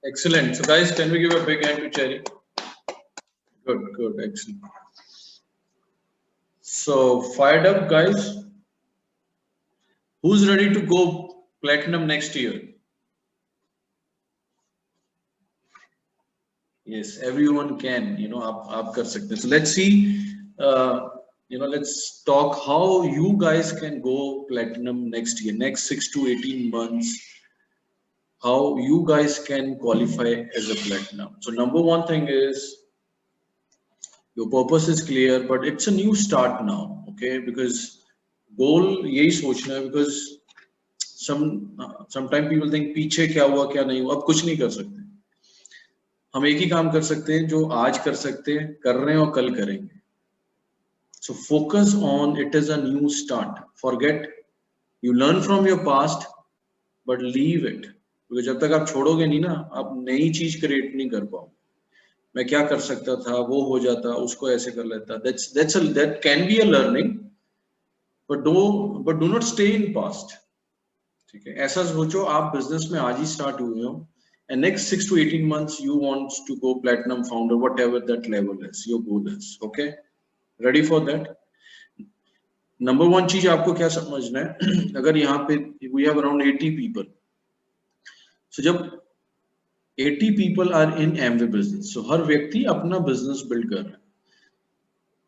Excellent. So guys, can we give a big hand to Cherry? Good, excellent. So fired up, guys. Who's ready to go platinum next year? Yes, everyone can. आप कर सकते हैं. So let's see. Let's talk how you guys can go platinum next year, next 6 to 18 months. How you guys can qualify as a platinum. So number one thing is your purpose is clear, but it's a new start now, okay? Because goal यही सोचना है, because sometimes people think पीछे क्या हुआ क्या नहीं हुआ, अब कुछ नहीं कर सकते. हम एक ही काम कर सकते हैं जो आज कर सकते हैं, कर रहे हैं और कल करेंगे. So focus on it as a new start. Forget, you learn from your past, but leave it. क्योंकि जब तक आप छोड़ोगे नहीं ना, आप नई चीज क्रिएट नहीं कर पाओगे. मैं क्या कर सकता था, वो हो जाता, उसको ऐसे कर लेता. That can be a learning, but do not stay in past. ठीक है, ऐसा सोचो आप बिजनेस में आज ही स्टार्ट हुए हो, and next 6 to 18 months you want to go platinum founder, whatever that level is, your goal is. Okay, ready for that? Number one चीज आपको क्या समझना है, अगर यहाँ पे we have around 80 people. So जब 80 people are in Amway business, so हर व्यक्ति अपना बिजनेस बिल्ड कर रहा है.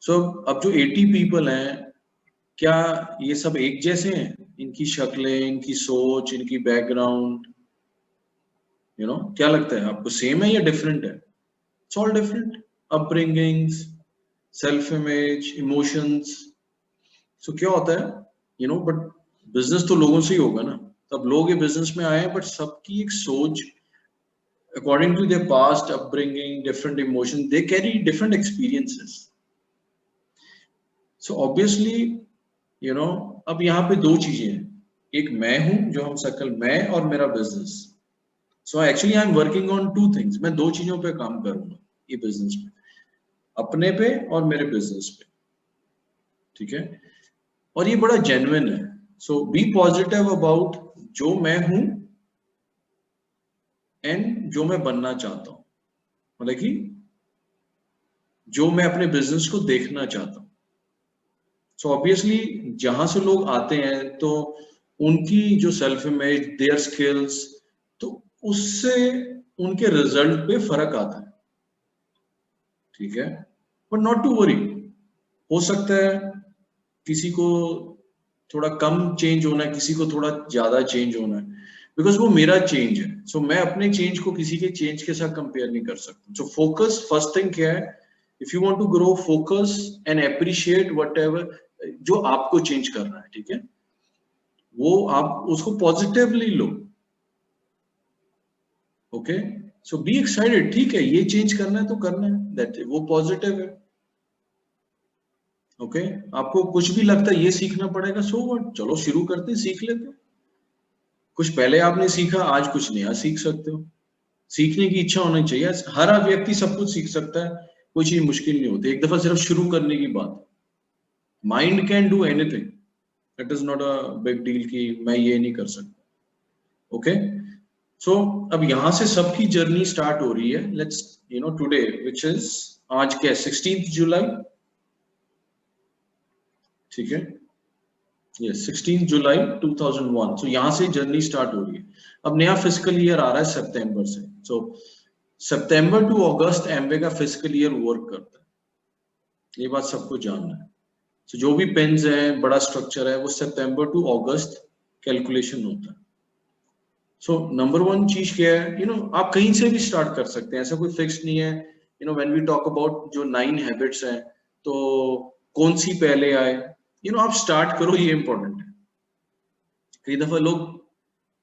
So अब जो 80 people हैं, क्या ये सब एक जैसे हैं? इनकी शक्लें, इनकी सोच, इनकी बैकग्राउंड, क्या लगता है आपको, सेम है या डिफरेंट है? It's all different. Upbringings, self image, emotions. So क्या होता है, बट बिजनेस तो लोगों से ही होगा ना. तब लोग ये बिजनेस में आए, बट सबकी एक सोच according to their past upbringing, different emotions, they carry different experiences. So obviously, अब यहाँ पे दो चीजें हैं. एक मैं हूं, जो हम सर्कल, मैं और मेरा business. So actually I am working on two things. मैं दो चीजों पे काम करूंगा ये बिजनेस में, अपने पे और मेरे बिजनेस पे. ठीक है, और ये बड़ा जेन्युइन है. So be positive about जो मैं हूं एंड जो मैं बनना चाहता हूं, मतलब कि जो मैं अपने बिजनेस को देखना चाहता हूं. सो ऑब्वियसली जहां से लोग आते हैं तो उनकी जो सेल्फ इमेज, देयर स्किल्स, तो उससे उनके रिजल्ट पे फर्क आता है. ठीक है, बट नॉट टू वरी. हो सकता है किसी को थोड़ा कम चेंज होना है, किसी को थोड़ा ज्यादा चेंज होना है, बिकॉज वो मेरा चेंज है. सो मैं अपने चेंज को किसी के चेंज के साथ कंपेयर नहीं कर सकता. सो फोकस, फर्स्ट थिंग क्या है, if you want to grow, focus and appreciate whatever जो आपको चेंज करना है. ठीक है, वो आप उसको positively low. Okay, so be excited. ठीक है, ये चेंज करना है तो करना है, दैट वो पॉजिटिव है. ओके, आपको कुछ भी लगता है ये सीखना पड़ेगा, सो व्हाट, चलो शुरू करते, सीख लेते. कुछ पहले आपने सीखा, आज कुछ नया सीख सकते हो. सीखने की इच्छा होनी चाहिए. हर व्यक्ति सब कुछ सीख सकता है, कोई चीज मुश्किल नहीं होती. एक दफा सिर्फ शुरू करने की बात. Mind can do anything, it is not a big deal कि मैं ये नहीं कर सकता. ओके, सो अब यहां से सबकी जर्नी स्टार्ट हो रही है. लेट्स टुडे, व्हिच इज, आज क्या, 16 जुलाई. ठीक है, ये 16 जुलाई 2001. सो यहाँ से जर्नी स्टार्ट हो रही है. अब नया फिजिकल ईयर आ रहा है सितंबर से. सो सितंबर टू अगस्त एमवे का फिजिकल ईयर वर्क करता है, ये बात सबको जानना है. सो जो भी पेन्स है, बड़ा स्ट्रक्चर है, वो सितंबर टू अगस्त कैलकुलेशन होता है. सो नंबर वन चीज क्या है, आप कहीं से भी स्टार्ट कर सकते हैं, ऐसा कोई फिक्स नहीं है. व्हेन वी टॉक अबाउट जो 9 हैबिट्स हैं, तो कौन सी पहले आए, आप स्टार्ट करो, ये इंपॉर्टेंट है. कई दफा लोग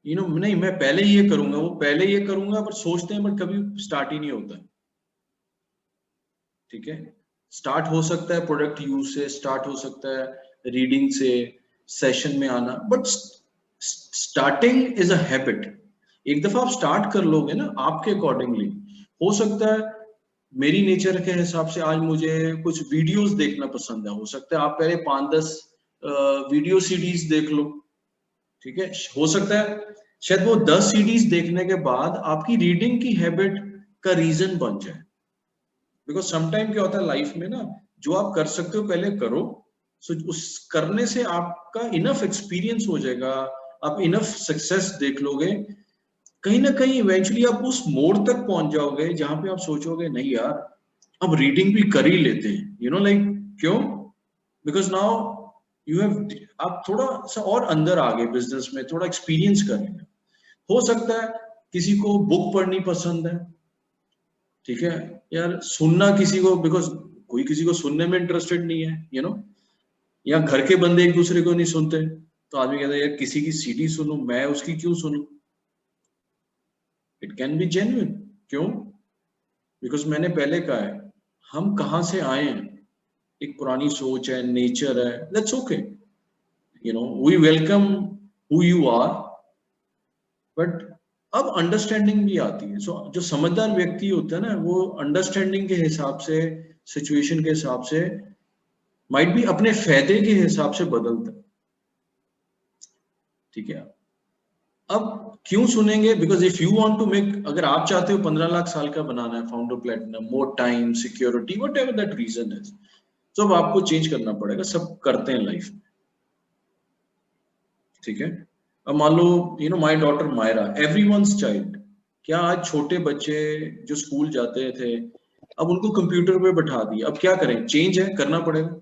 नहीं मैं पहले ये करूंगा, वो पहले ये करूंगा, पर सोचते हैं, बट कभी स्टार्ट ही नहीं होता. ठीक है, स्टार्ट हो सकता है प्रोडक्ट यूज से, स्टार्ट हो सकता है रीडिंग से, सेशन में आना, but starting is a habit. एक दफा आप स्टार्ट कर लोगे ना आपके अकॉर्डिंगली, हो सकता है मेरी नेचर के हिसाब से आज मुझे कुछ वीडियोस देखना पसंद है, हो सकता है आप पहले 5-10 वीडियो सीरीज देख लो. ठीक है, हो सकता है शायद वो 10 सीडीज देखने के बाद आपकी रीडिंग की हैबिट का रीजन बन जाए। बिकॉज समटाइम क्या होता है लाइफ में ना, जो आप कर सकते हो पहले करो, सो उस करने से आपका इनफ एक्सपीरियंस हो जाएगा, आप इनफ सक्सेस देख लोगे, कहीं ना कहीं इवेंचुअली आप उस मोड़ तक पहुंच जाओगे जहां पे आप सोचोगे नहीं यार अब रीडिंग भी कर ही लेते हैं, यू नो लाइक क्यों, बिकॉज नाउ यू हैव, आप थोड़ा सा और अंदर आ गए बिजनेस में, थोड़ा एक्सपीरियंस कर लिया। हो सकता है किसी को बुक पढ़नी पसंद है, ठीक है यार, सुनना किसी को, बिकॉज कोई किसी को सुनने में इंटरेस्टेड नहीं है, यू नो, या घर के बंदे एक दूसरे को नहीं सुनते, तो आदमी कहता है यार किसी की सीडी सुनूं, मैं उसकी क्यों सुनूं। इट कैन बी जेन्युइन, क्यों, बिकॉज मैंने पहले कहा है हम कहां से आए हैं, एक पुरानी सोच है, नेचर है, that's okay, you know, we welcome who you are, but अब अंडरस्टैंडिंग भी आती है। सो जो समझदार व्यक्ति होता है ना, वो अंडरस्टैंडिंग के हिसाब से, सिचुएशन के हिसाब से, माइट भी अपने फायदे के हिसाब से बदलता है, ठीक है। अब क्यों सुनेंगे, because if you want to make, अगर आप चाहते हो 15 लाख साल का बनाना है, founder platinum, more time, security, whatever that reason is, तो अब आपको चेंज करना पड़ेगा, सब करते हैं लाइफ में, ठीक है। अब मान लो you know my daughter Myra, everyone's child, क्या आज छोटे बच्चे जो स्कूल जाते थे अब उनको कंप्यूटर पे बैठा दिया, अब क्या करें, चेंज है, करना पड़ेगा,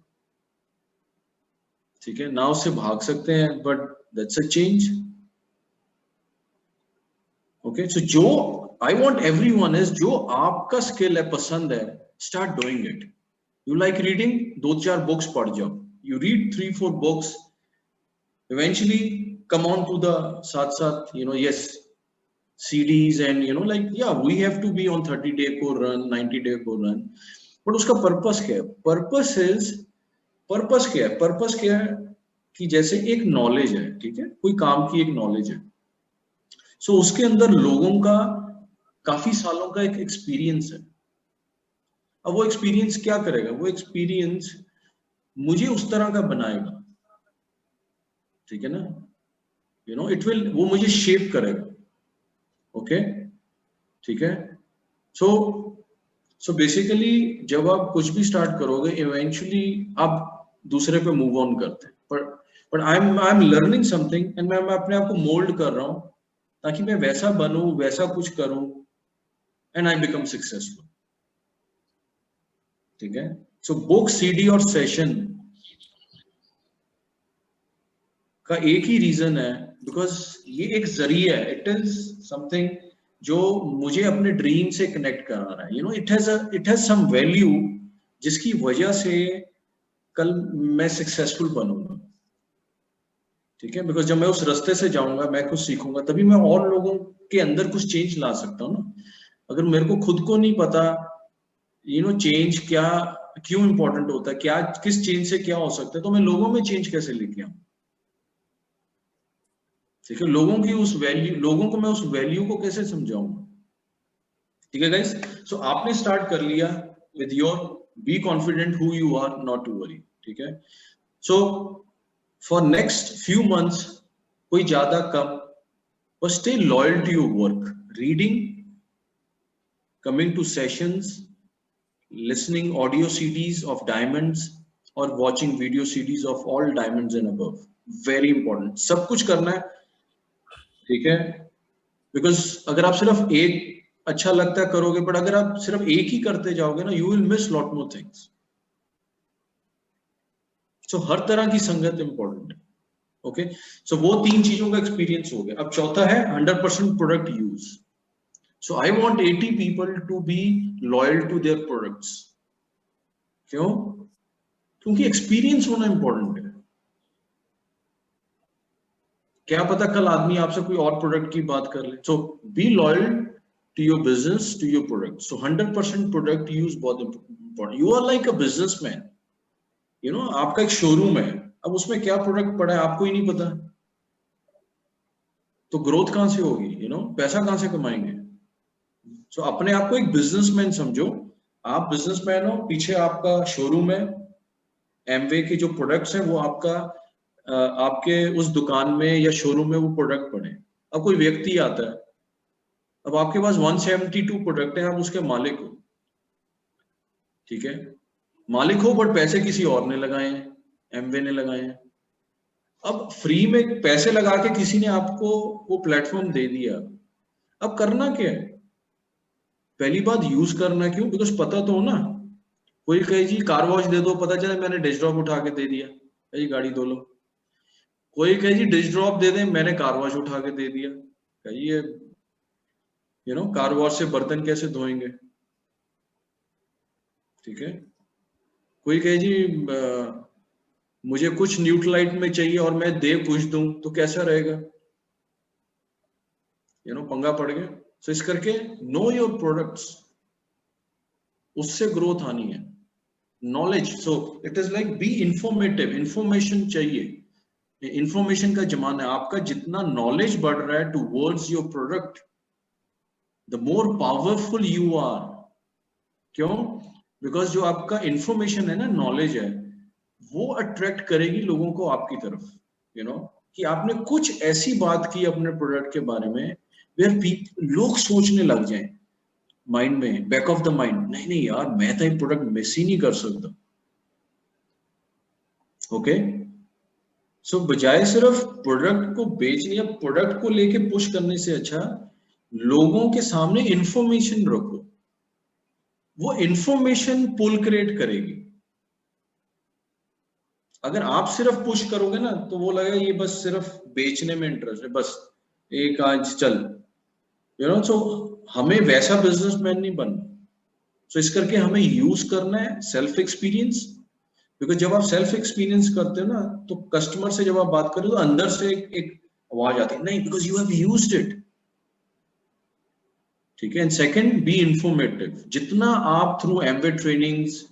ठीक है ना, उससे भाग सकते हैं but that's a change, okay. So जो आई वांट एवरीवन इज, जो आपका स्किल है, पसंद है, start doing it. You like reading, 2-4 books पढ़ जाओ, you read 3-4 books, eventually come on to the साथ साथ, you know, yes, CDs and you know like yeah we have to be on 30-day core run, 90-day core run, but उसका purpose क्या है, purpose is, purpose क्या है, purpose क्या है कि जैसे एक नॉलेज है, ठीक है, कोई काम की एक नॉलेज है, सो उसके अंदर लोगों का काफी सालों का एक एक्सपीरियंस है। अब वो एक्सपीरियंस क्या करेगा, वो एक्सपीरियंस मुझे उस तरह का बनाएगा, ठीक है ना, यू नो इट विल, वो मुझे शेप करेगा, ओके, ठीक है। सो सो बेसिकली जब आप कुछ भी स्टार्ट करोगे, इवेंचुअली आप दूसरे पे मूव ऑन करते हैं, but I am learning something and मैं अपने आप को मोल्ड कर रहा हूं ताकि मैं वैसा बनूं, वैसा कुछ करूं, एंड आई बिकम सक्सेसफुल, ठीक है। सो बुक, सीडी और सेशन का एक ही रीजन है, बिकॉज ये एक जरिया है, इट इज समथिंग जो मुझे अपने ड्रीम से कनेक्ट करा रहा है, you know, it has some value जिसकी वजह से कल मैं सक्सेसफुल बनूंगा, ठीक है, बिकॉज जब मैं उस रास्ते से जाऊंगा, मैं कुछ सीखूंगा, तभी मैं और लोगों के अंदर कुछ चेंज ला सकता हूँ ना। अगर मेरे को खुद को नहीं पता, यू नो, चेंज क्या, क्यों इंपॉर्टेंट होता है, क्या, किस चेंज से क्या हो सकता है, तो मैं लोगों में चेंज कैसे लेके आऊं, ठीक है, लोगों की उस वैल्यू, लोगों को मैं उस वैल्यू को कैसे समझाऊंगा, ठीक है गाइस। सो आपने स्टार्ट कर लिया with your, be confident who you are, not to worry, ठीक है। So for next few months, कोई ज्यादा कम, but stay loyal to your work, reading, coming to sessions, listening audio CDs of diamonds, or watching video CDs of all diamonds and above, very important, सब कुछ करना है, ठीक है, because अगर आप सिर्फ एक अच्छा लगता है करोगे, बट अगर आप सिर्फ एक ही करते जाओगे ना, you will miss lot more things. So हर तरह की संगत इंपॉर्टेंट है, ओके। सो वो 3 चीजों का एक्सपीरियंस हो गया। अब चौथा है 100% product use. So I want 80 people to be loyal to their products. क्यों? क्योंकि एक्सपीरियंस होना इंपॉर्टेंट है। क्या पता कल आदमी आपसे कोई और प्रोडक्ट की बात कर ले। So be loyal to your business, to your product. So 100% product use बहुत important. You are like a businessman, you know, आपका एक शोरूम है, अब उसमें क्या प्रोडक्ट पड़ा है आपको ही नहीं पता, तो ग्रोथ कहां से होगी, यू नो, पैसा कहां से कमाएंगे। सो अपने आप को एक बिजनेसमैन समझो। आप बिजनेसमैन हो, पीछे आपका शोरूम है, एमवे के जो प्रोडक्ट्स हैं वो आपका आपके उस दुकान में या शोरूम में वो प्रोडक्ट पड़े, अब कोई व्यक्ति आता है, अब आपके पास 172 प्रोडक्ट है, आप उसके मालिक हो, ठीक है, मालिक हो, बट पैसे किसी और ने लगाए हैं, एमवे ने लगाए हैं। अब फ्री में पैसे लगा के किसी ने आपको वो प्लेटफॉर्म दे दिया, अब करना क्या है? पहली बात यूज करना क्यों? बिकॉज पता तो हो ना, कोई कहे जी कार वॉश दे दो, पता चले मैंने डिश ड्रॉप उठा के दे दिया, ये गाड़ी धो लो। कोई कहे जी डिश ड्रॉप दे दे, मैंने कार वॉश उठा के दे दिया, ये कार वॉश से बर्तन कैसे धोएंगे, ठीक है। कोई कहे जी मुझे कुछ न्यूट्रलाइट में चाहिए और मैं दे कुछ दूं, तो कैसा रहेगा, पंगा पड़ गया। सो इस करके नो योर प्रोडक्ट्स, उससे ग्रोथ आनी है। Knowledge, so it is like be informative, information चाहिए, इंफॉर्मेशन का जमाना है। आपका जितना नॉलेज बढ़ रहा है towards your product, the more powerful you are. क्यों? बिकॉज जो आपका इंफॉर्मेशन है ना, नॉलेज है, वो अट्रैक्ट करेगी लोगों को आपकी तरफ, कि आपने कुछ ऐसी बात की अपने प्रोडक्ट के बारे में वेयर लोग सोचने लग जाएं माइंड में, बैक ऑफ द माइंड, नहीं नहीं यार, मैं तो ये प्रोडक्ट मिस ही नहीं कर सकता। ओके, सो बजाय सिर्फ प्रोडक्ट को बेचने या प्रोडक्ट को लेके पुश करने से अच्छा लोगों के सामने इंफॉर्मेशन रखो, वो इंफॉर्मेशन पुल क्रिएट करेगी। अगर आप सिर्फ पुश करोगे ना, तो वो लगेगा ये बस सिर्फ बेचने में इंटरेस्ट है, बस एक आज चल, सो हमें वैसा बिजनेसमैन नहीं बनना। सो इस करके हमें यूज करना है सेल्फ एक्सपीरियंस, बिकॉज जब आप सेल्फ एक्सपीरियंस करते हो ना, तो कस्टमर से जब आप बात करो तो अंदर से एक आवाज आती है, नहीं because you have used it, ठीक है। And second, be informative. जितना आप through Amway trainings,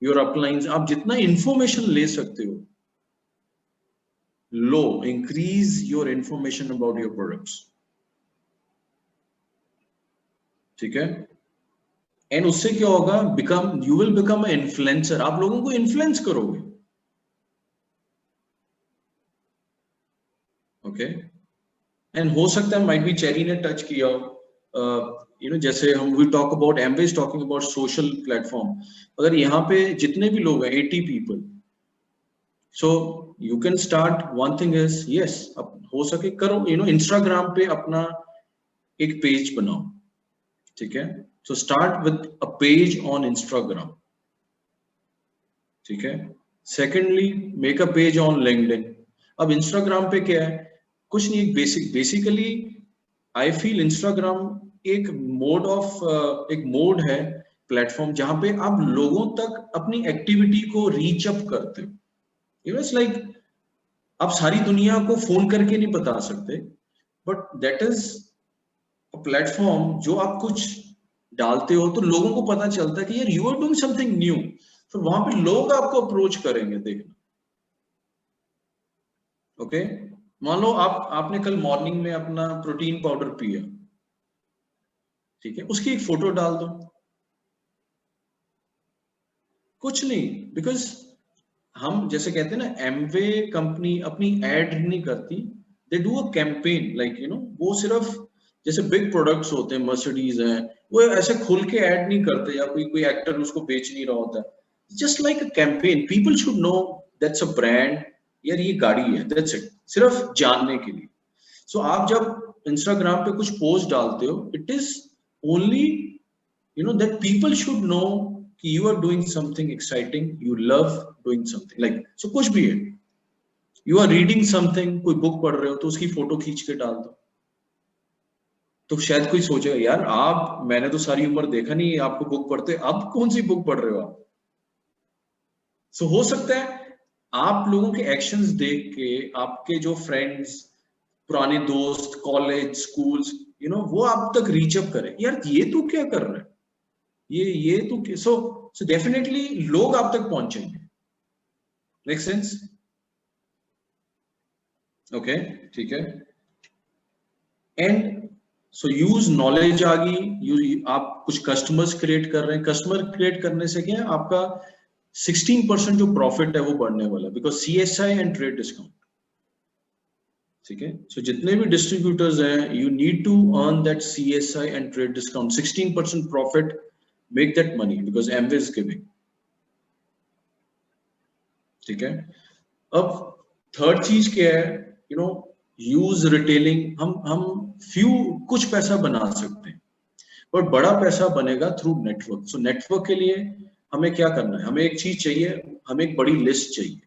your uplines, आप जितना इंफॉर्मेशन ले सकते हो, लो, increase your information about your products, ठीक है। एंड उससे क्या होगा, you will become a influencer, आप लोगों को इन्फ्लुएंस करोगे, ओके। एंड हो सकता है माइट बी चेरी ने टच किया हो, जैसे हम we talk about Amway is talking about social platform, अगर यहाँ पे जितने भी लोग हैं 80 people, so you can start one thing is, yes, हो सके करो, इंस्टाग्राम पे अपना एक पेज बनाओ, ठीक है। So start with a page on Instagram, ठीक है। Secondly, make a page on LinkedIn. अब इंस्टाग्राम पे क्या है, कुछ नहीं, बेसिकली आई फील इंस्टाग्राम एक मोड है, प्लेटफॉर्म, जहां पे आप लोगों तक अपनी एक्टिविटी को रीच अप करते हो। इट्स लाइक आप सारी दुनिया को फोन करके नहीं बता सकते, but that is a platform जो आप कुछ डालते हो तो लोगों को पता चलता है कि यार you are doing something new, फिर वहां पे लोग आपको अप्रोच करेंगे, देखना, ओके। मान लो आपने कल मॉर्निंग में अपना प्रोटीन पाउडर पिया, ठीक है, उसकी एक फोटो डाल दो, कुछ नहीं, बिकॉज हम जैसे कहते हैं ना, एमवे कंपनी अपनी एड नहीं करती, they do a campaign, like वो सिर्फ जैसे बिग प्रोडक्ट्स होते हैं, मर्सिडीज है, वो ऐसे खुल के ऐड नहीं करते, या कोई एक्टर उसको बेच नहीं रहा होता, just like a campaign, people should know that's a brand, यार ये गाड़ी है, दैट्स इट, सिर्फ जानने के लिए। सो आप जब इंस्टाग्राम पे कुछ पोस्ट डालते हो, it is only that people should know कि you are doing something exciting, you love doing something, like so कुछ भी है, you are reading something, कोई बुक पढ़ रहे हो तो उसकी फोटो खींच के डाल दो, तो शायद कोई सोचेगा यार मैंने तो सारी उम्र देखा नहीं आपको बुक पढ़ते, अब कौन सी बुक पढ़ रहे हो आप। सो हो सकता है आप लोगों के एक्शंस देख के आपके जो फ्रेंड्स, पुराने दोस्त, कॉलेज, स्कूल्स, वो आप तक रीच अप करें, यार ये तू क्या कर रहा है, ये तो सो डेफिनेटली लोग आप तक पहुंचेंगे, मेक सेंस, ओके, ठीक है। एंड सो यूज नॉलेज आ गई, आप कुछ कस्टमर्स क्रिएट कर रहे हैं, कस्टमर क्रिएट करने से क्या है, आपका 16% जो प्रॉफिट है वो बढ़ने वाला है, because CSI and trade discount, ठीक है। सो जितने भी डिस्ट्रीब्यूटर्स हैं, you need to earn that CSI and trade discount, 16% profit, make that money because Amway is giving. ठीक है। अब थर्ड चीज क्या है, यू नो, यूज रिटेलिंग। हम फ्यू कुछ पैसा बना सकते हैं, पर बड़ा पैसा बनेगा थ्रू नेटवर्क। सो नेटवर्क के लिए हमें क्या करना है, हमें एक चीज चाहिए, हमें एक बड़ी लिस्ट चाहिए।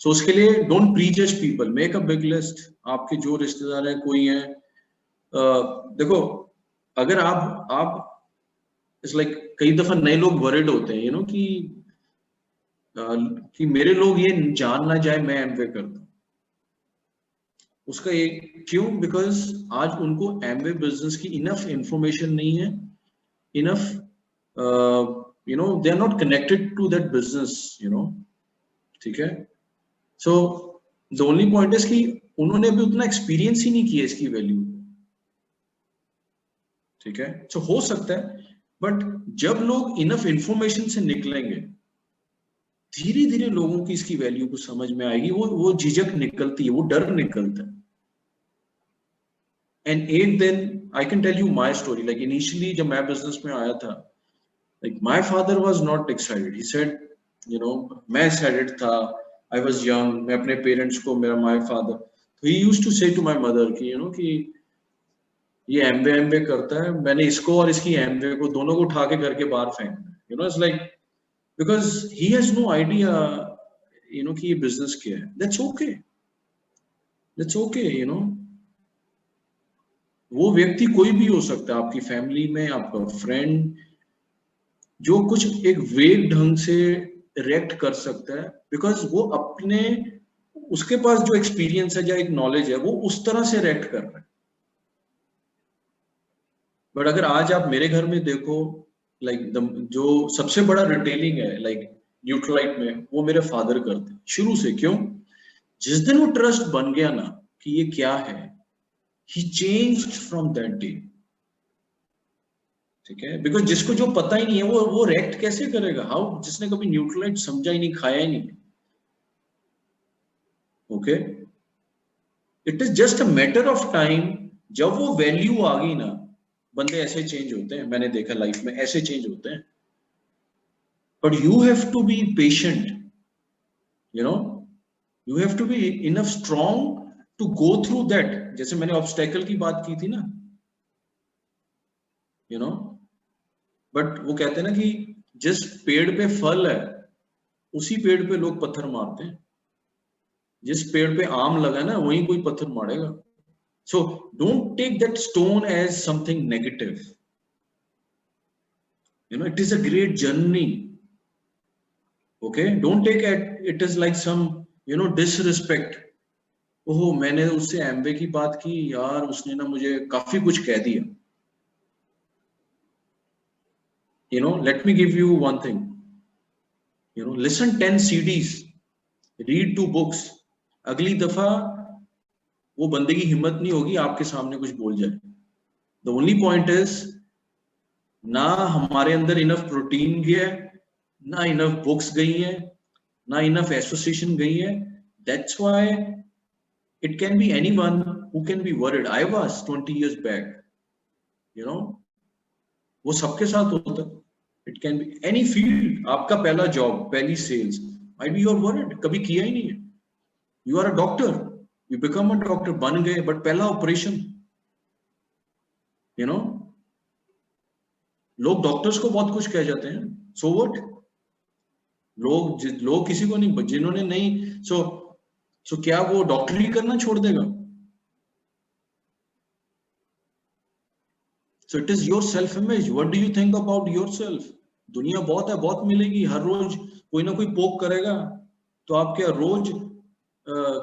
सो उसके लिए don't prejudge people, make a big list. आपके जो रिश्तेदार हैं, कोई हैं, देखो, अगर आप इट्स लाइक कई दफा नए लोग वरिड होते हैं, कि मेरे लोग ये जान ना जाए मैं एमवे करता हूं। उसका एक क्यों, बिकॉज आज उनको एमवे बिजनेस की इनफ इंफॉर्मेशन नहीं है, enough they are not connected to that business, ठीक है। So the only point is कि उन्होंने भी उतना एक्सपीरियंस ही नहीं किया इसकी वैल्यू, ठीक है। सो हो सकता है, बट जब लोग इनफ इंफॉर्मेशन से निकलेंगे, धीरे धीरे लोगों की इसकी वैल्यू को समझ में आएगी, वो झिझक निकलती है, वो डर निकलता है। एंड एक दिन I can tell you my story, like initially जब मैं बिजनेस में आया था, like my father was not excited, he said, मैं एक्साइटेड था, आई वॉज यंग, मैं अपने पेरेंट्स को, मेरा माई फादर, तो ही यूज्ड टू से टू माई मदर कि कि ये एमवे एमवे करता है, मैंने इसको और इसकी एमवे को दोनों को उठा के घर के बाहर फेंकना, it's like, because he has no idea, कि ये बिजनेस क्या है। दैट्स ओके, दैट्स ओके, वो व्यक्ति कोई भी हो सकता है, आपकी फैमिली में, आपका फ्रेंड, जो कुछ एक वेग ढंग से रिएक्ट कर सकता है, बिकॉज वो अपने, उसके पास जो एक्सपीरियंस है या एक नॉलेज है, वो उस तरह से रिएक्ट कर रहा है। बट अगर आज आप मेरे घर में देखो, लाइक जो सबसे बड़ा रिटेलिंग है लाइक न्यूट्रलाइट में, वो मेरे फादर करते शुरू से। क्यों? जिस दिन वो ट्रस्ट बन गया ना कि ये क्या है, ही चेंज्ड फ्रॉम दैट डे, ठीक है। बिकॉज जिसको जो पता ही नहीं है, वो रिएक्ट कैसे करेगा? हाउ? जिसने कभी न्यूट्रलाइट समझा ही नहीं, खाया ही नहीं, okay. It is just a matter of time, जब वो वैल्यू आ गई ना, बंदे ऐसे चेंज होते हैं, मैंने देखा लाइफ में ऐसे चेंज होते हैं। But you have to be patient, you know you have to be enough strong to go through that. जैसे मैंने ऑब्स्टेकल की बात की थी ना, यू नो बट वो कहते हैं ना कि जिस पेड़ पे फल है, उसी पेड़ पे लोग पत्थर मारते हैं। जिस पेड़ पे आम लगा ना, वहीं कोई पत्थर मारेगा। So don't take that stone as something negative, it is a great journey, okay. Don't take it is like some disrespect. ओहो, मैंने उससे एमवे की बात की यार, उसने ना मुझे काफी कुछ कह दिया। Let me give you one thing. Listen 10 CDs, read 2 books. अगली दफा वो बंदे की हिम्मत नहीं होगी आपके सामने कुछ बोल जाए। The only point is, ना हमारे अंदर इनफ प्रोटीन गया है, ना इनफ बुक्स गई है, ना इनफ एसोसिएशन गई है। That's why it can be anyone who can be worried. I was 20 years back, वो सबके साथ होता है। It can be any field. आपका पहला जॉब, पहली sales, might be you are worried, कभी किया ही नहीं है। You are a doctor, you become a doctor, बन गए, बट पहला ऑपरेशन, यू नो लोग डॉक्टर्स को बहुत कुछ कह जाते हैं, सो व्हाट? लोग किसी को नहीं, जिन्होंने नहीं, सो क्या वो डॉक्टरी करना छोड़ देगा? सो it is your self image, what do you think about yourself? दुनिया बहुत है, बहुत मिलेगी, हर रोज कोई ना कोई पोक करेगा, तो आप क्या रोज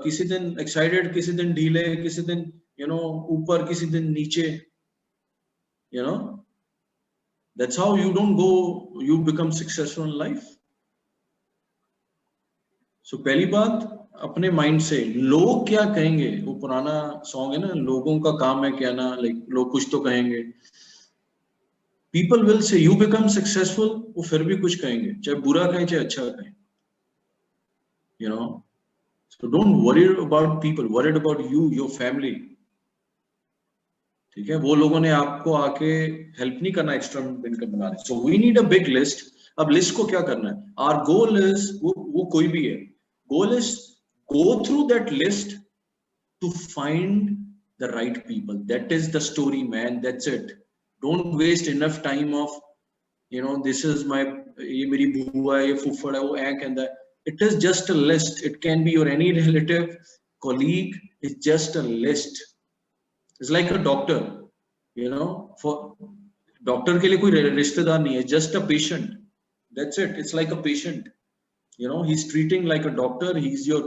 किसी दिन एक्साइटेड, किसी दिन ढीले, किसी दिन ऊपर, किसी दिन नीचे, you know that's how you don't go, you become successful in life. So पहली बात, अपने माइंड से लोग क्या कहेंगे, वो पुराना सॉन्ग है ना, लोगों का काम है क्या ना, लाइक लोग कुछ तो कहेंगे। People will say you become successful, वो फिर भी कुछ कहेंगे, चाहे बुरा कहें चाहे अच्छा कहें, you know So don't worry about people, worried about you, your family. ठीक है, वो लोगों ने आपको आके हेल्प नहीं करना एक्स्ट्रा इनकम बनाने. So we need a big list. अब लिस्ट को क्या करना है? आवर गोल इज, वो कोई भी है, goal is go through that list to find the right people. That is the story, man. That's it. Don't waste enough time of, you know, this is my, ये मेरी बुआ है, ये फुफड़ है, वो ऐ कहता है. It is just a list. It can be your any relative, colleague. It's just a list. It's like a doctor, you know. For doctor के लिए कोई रिश्तेदार नहीं है, just a patient. That's it. It's like a patient. You know, he's treating like a doctor. He's your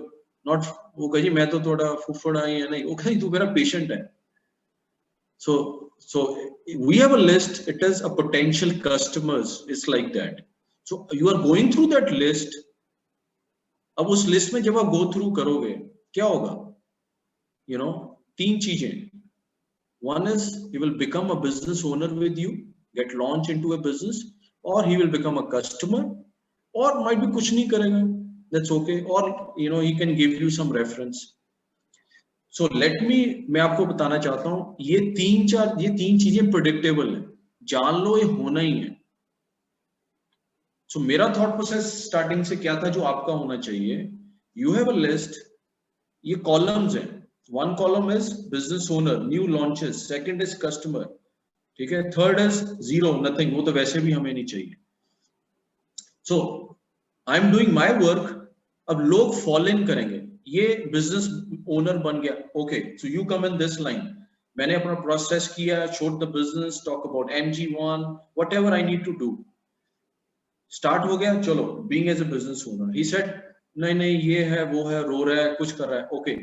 not, वो कहे जी मैं तो थोड़ा फुफड़ा ही है, नहीं, वो कहे तू मेरा पेशेंट है. So we have a list. It is a potential customers. It's like that. So you are going through that list. अब उस लिस्ट में जब आप go through करोगे क्या होगा? You know, तीन चीजें. One is he will become a business owner with you, get launched into a business, or he will become a customer, or might be कुछ नहीं करेगा. That's okay. Or you know, he can give you some reference. So let me, मैं आपको बताना चाहता हूँ, ये तीन चीजें प्रेडिक्टेबल है, जान लो ये होना ही है. So मेरा थॉट प्रोसेस स्टार्टिंग से क्या था जो आपका होना चाहिए? You have a list. ये कॉलम्स हैं. One column is business owner, new launches. Second is customer. ठीक है. Third is zero, nothing. वो तो वैसे भी हमें नहीं चाहिए. So I'm doing my work. अब लोग फॉलो इन करेंगे. ये बिजनेस ओनर बन गया. Okay, so you come in this line. मैंने अपना प्रोसेस किया, showed the business, talk about MG1, whatever I need to do. Start हो गया, चलो, being as a business owner. He said नहीं ये है, वो है, रो रहा है, कुछ कर रहा है. Okay,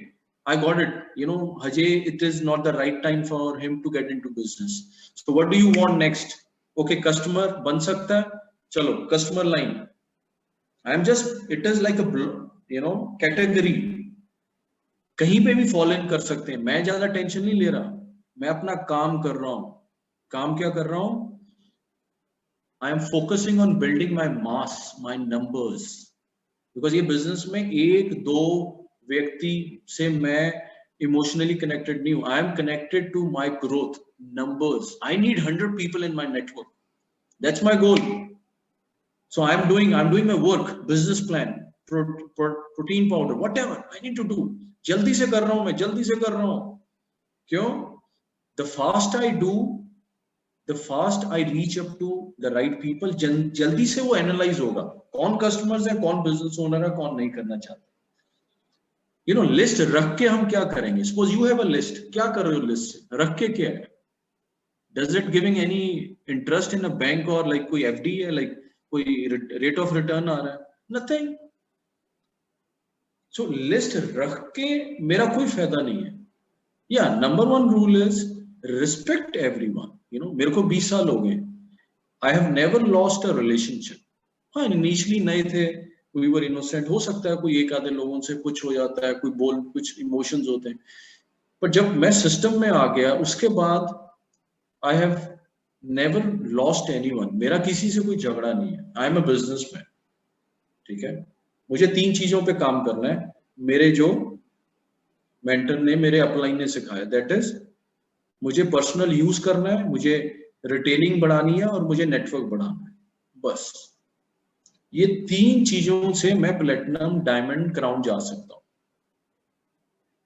I got it. You know, हजे it is not the right time for him to get into business. So what do you want next? Okay, customer बन सकता है, चलो customer line. I'm just, it is like a, you know, category. कहीं पे भी follow इन कर सकते हैं. मैं ज्यादा टेंशन नहीं ले रहा, मैं अपना काम कर रहा हूं. काम क्या कर रहा हूं? I am focusing on building my mass, my numbers. Because ये बिजनेस में एक दो व्यक्ति से मैं इमोशनली कनेक्टेड नहीं हूं. I am connected to my growth, numbers. I need 100 people in my network. That's my goal. So I'm doing my work, business plan, protein powder, whatever I need to do. जल्दी से कर रहा हूं मैं, जल्दी से कर रहा हूं. क्यों? The fast I do, the fast I reach up to the right people. जल्दी से वो एनालाइज होगा कौन कस्टमर्स है, कौन बिजनेस ओनर है, कौन नहीं करना चाहता. You know, लिस्ट रख के हम क्या करेंगे? Suppose you have a list. क्या कर रहे हो लिस्ट रख के? क्या है? Does it giving any interest in a bank or like कोई FD है, like कोई रेट ऑफ रिटर्न आ रहा है? नथिंग. सो लिस्ट रख के मेरा कोई फायदा नहीं है. या number one rule is respect everyone. You know, मेरे को 20 साल हो गए. I have never lost a relationship. हाँ, इनिशियली नए थे, वी वर इनोसेंट. हो सकता है कोई एक आधे लोगों से कुछ हो जाता है, कोई बोल, कुछ इमोशंस होते हैं. पर जब मैं सिस्टम में आ गया उसके बाद I have never lost anyone. मेरा किसी से कोई झगड़ा नहीं है. I am a businessman. ठीक है. मुझे तीन चीजों पे काम करना है, मेरे जो मेंटर ने, मेरे अपलाइन ने सिखाया. दैट इज, मुझे पर्सनल यूज करना है, मुझे रिटेलिंग बढ़ानी है और मुझे नेटवर्क बढ़ाना है. बस ये तीन चीजों से मैं प्लेटिनम, डायमंड, क्राउन जा सकता हूं.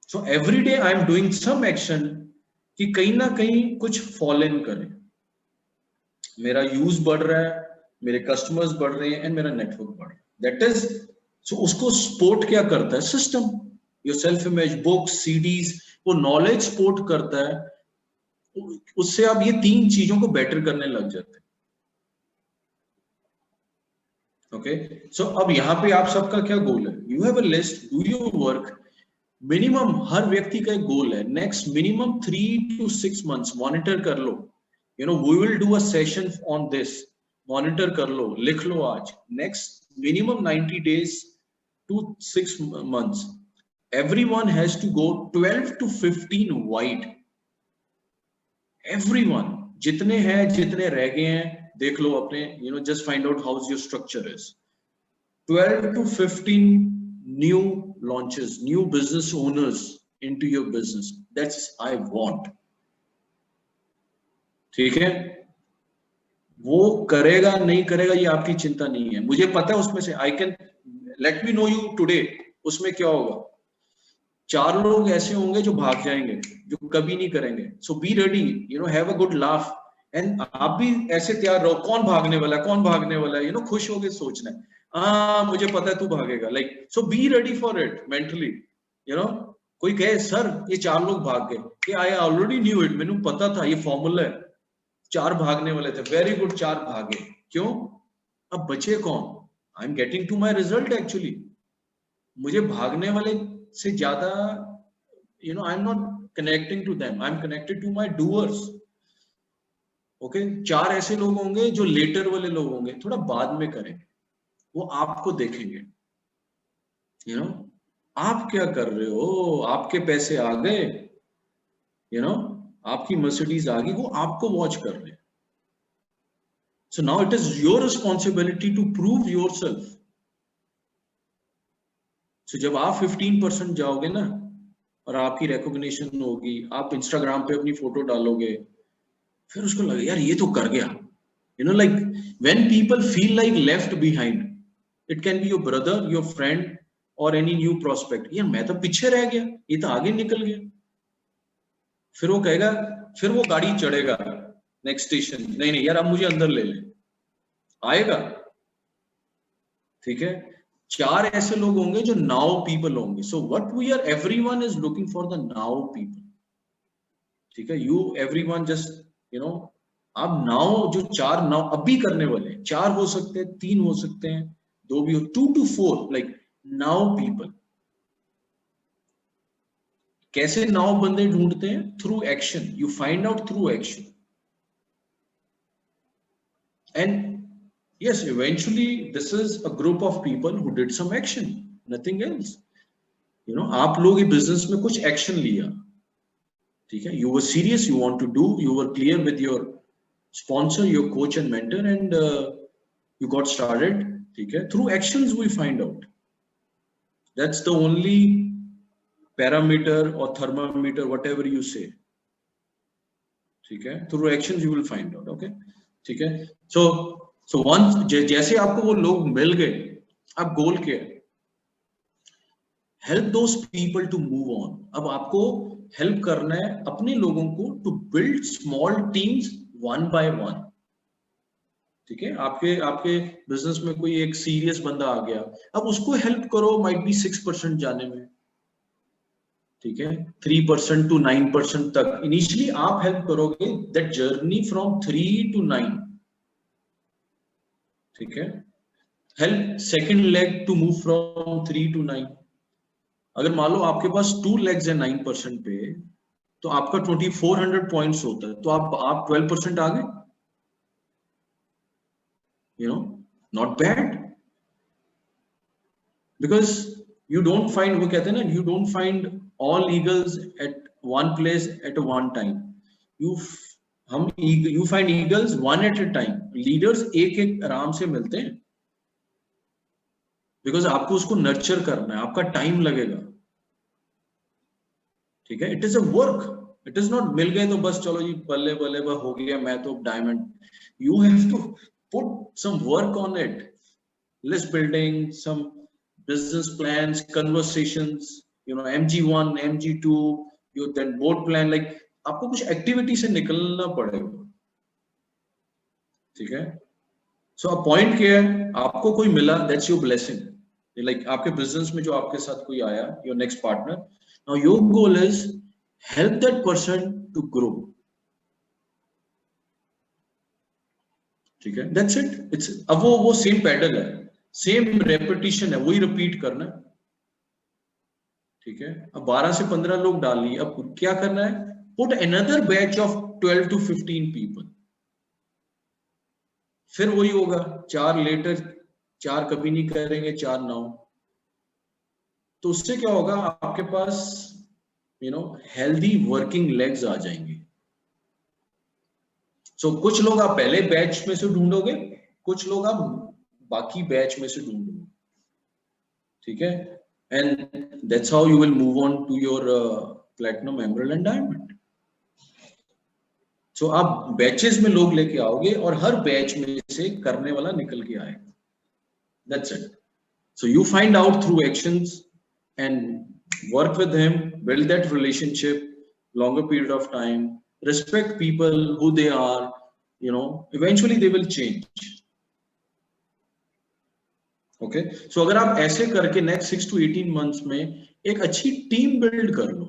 So every day I am doing some action कि कहीं ना कहीं कुछ फॉलो इन करे. मेरा यूज बढ़ रहा है, मेरे कस्टमर्स बढ़ रहे हैं एंड मेरा नेटवर्क बढ़ रहा है. दैट इज, सो उसको सपोर्ट क्या करता है? System. Your self image, books, CDs, वो नॉलेज सपोर्ट करता है. उससे आप ये तीन चीजों को बेटर करने लग जाते हैं. ओके, सो अब यहाँ पे आप सबका क्या गोल है? You have a list, do your work. Minimum हर व्यक्ति का एक गोल है. Next minimum 3 to 6 months monitor कर लो. You know, we will do a session on this. Monitor कर लो, लिख लो आज. Next minimum 90 days to 6 months. Everyone has to go 12 to 15 wide. Everyone, जितने हैं, जितने रह गए हैं, देख लो अपने. You know, just find out how your structure is. 12 to 15 new launches, new business owners into your business. That's I want. ठीक है, वो करेगा नहीं करेगा ये आपकी चिंता नहीं है, मुझे पता है उसमें से I can let me know you today, उसमें क्या होगा, 4 लोग ऐसे होंगे जो भाग जाएंगे, जो कभी नहीं करेंगे. So be ready, have a good laugh, and आप भी ऐसे तैयार रहो, कौन भागने वाला है, कौन भागने वाला है, खुश होके सोचना है, हाँ मुझे पता है तू भागेगा, like so be ready for it mentally. कोई कहे सर ये 4 लोग भाग गए, कि आई ऑलरेडी न्यू इट, मैंने पता था ये फॉर्मूला है, 4 भागने वाले थे, वेरी गुड 4 भागे, क्यों, अब बचे कौन, I am getting to my result actually, मुझे भागने वाले से ज्यादा I am not connecting to them, I am connected to my doers. Okay, 4 ऐसे लोग होंगे जो लेटर वाले लोग होंगे, थोड़ा बाद में करेंगे, वो आपको देखेंगे, आप क्या कर रहे हो, आपके पैसे आ गए, आपकी मर्सिडीज आ गई, वो आपको वॉच कर रहे हैं. So now it is your responsibility to prove yourself. So जब आप 15% जाओगे ना और आपकी recognition होगी, आप Instagram पे अपनी फोटो डालोगे, फिर उसको लगे यार ये तो कर गया, like when people feel like left behind, it can be your brother, your friend or any new prospect, यार मैं तो पीछे रह गया, ये तो आगे निकल गया, फिर वो कहेगा, फिर वो गाड़ी चढ़ेगा नेक्स्ट स्टेशन, नहीं नहीं यार अब मुझे अंदर ले ले, आएगा. ठीक है, 4 ऐसे लोग होंगे जो नाउ पीपल होंगे. So what we are, everyone is looking for the now people. ठीक है, यू एवरीवन जस्ट आप नाउ, जो 4 नाउ अभी करने वाले, 4 हो सकते हैं, 3 हो सकते हैं, 2 भी हो, 2 to 4, लाइक नाउ पीपल. कैसे नाउ बंदे ढूंढते हैं, through action, you find out through action. And yes, eventually this is a group of people who did some action, nothing else. आप लोग ये बिजनेस में कुछ एक्शन लिया, ठीक है, you were serious, you want to do, you were clear with your sponsor, your coach and mentor, and you got started. ठीक है, through actions we find out. That's the only parameter or thermometer, whatever you say. ठीक है, through actions you will find out. Okay, ठीक है. So once जैसे आपको वो लोग मिल गए, अब गोल क्या है, help those people to move on. अब आपको हेल्प करना है अपने लोगों को to build small teams one by one. ठीक है, आपके बिजनेस में कोई एक सीरियस बंदा आ गया, अब उसको हेल्प करो, माइट बी 6% जाने में, ठीक है, 3% to 9% तक इनिशियली आप हेल्प करोगे, दैट जर्नी फ्रॉम 3 to 9. ठीक है, help second leg to move from 3 to 9. अगर मान लो आपके पास 2 legs है 9% पे, तो आपका 2400 पॉइंट्स होता है, तो आप 12% आ गए, not bad. Because you don't find, वो कहते हैं ना, you don't find all eagles at one place at one time, you find eagles one at a time. Leaders एक एक आराम से मिलते हैं, बिकॉज आपको उसको नर्चर करना है, आपका टाइम लगेगा. ठीक है, it is a work, it is not मिल गए तो बस चलो जी बल्ले बल्ले हो गया मैं तो diamond. You have to put some work on it, list building, some business plans, conversations, MG1, MG2, then board plan, like आपको कुछ एक्टिविटी से निकलना पड़ेगा. ठीक है, सो पॉइंट क्या है, आपको कोई मिला, दैट्स योर ब्लेसिंग. लाइक आपके बिजनेस में जो आपके साथ कोई आया, your next partner, now your goal is help that person to grow. ठीक है, दैट्स इट. इट्स अब वो सेम पैडल है, सेम रेपिटेशन है, वही रिपीट करना है. ठीक है, अब 12 से 15 लोग डाल लिए, अब क्या करना है, put another batch of 12 to 15 people. फिर वही होगा, 4 लेटर, 4 कभी नहीं करेंगे, 4 नाउ. तो उससे क्या होगा, आपके पास हेल्दी वर्किंग लेग्स आ जाएंगे. सो कुछ लोग आप पहले बैच में से ढूंढोगे, कुछ लोग आप बाकी बैच में से ढूंढोगे. ठीक है, and that's how you will move on to your platinum, emerald and diamond. So आप बैचेस में लोग लेके आओगे और हर बैच में से करने वाला निकल के आएगा. That's it. So you find out through actions and work with him, build that relationship, longer period of time, respect people who they are, you know, eventually they will change. Okay, so अगर आप ऐसे करके next 6 to 18 months में एक अच्छी team build कर लो,